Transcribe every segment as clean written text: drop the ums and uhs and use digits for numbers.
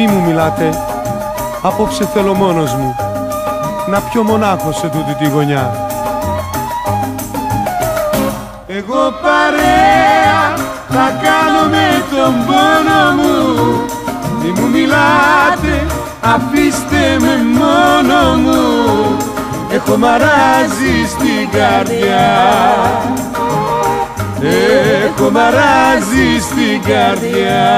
Μη μου μιλάτε, απόψε θέλω μόνος μου να πιω μονάχος σε τούτη τη γωνιά. Εγώ παρέα θα κάνω με τον πόνο μου. Μη μου μιλάτε, αφήστε με μόνο μου. Έχω μαράζει στην καρδιά, έχω μαράζει στην καρδιά.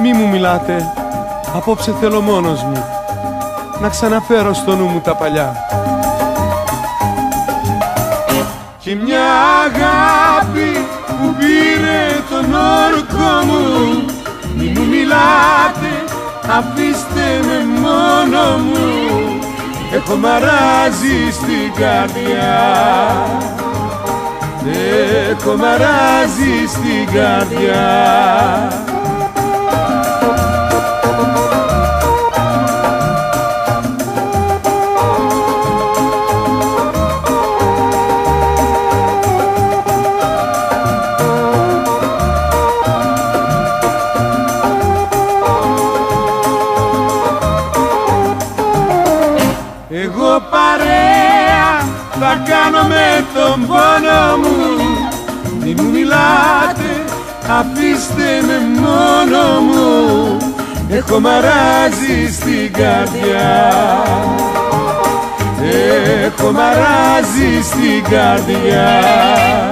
Μη μου μιλάτε, απόψε θέλω μόνος μου να ξαναφέρω στο νου μου τα παλιά. Και μια αγάπη που πήρε τον όρκο μου. Μη μου μιλάτε, αφήστε με μόνο μου. Έχω μαράζει στην καρδιά, έχω μαράζει στην καρδιά. Εγώ παρέα θα κάνω με τον πόνο μου. Μη μου μιλάτε, αφήστε με μόνο μου. Έχω μαράζει στην καρδιά, έχω μαράζει στην καρδιά.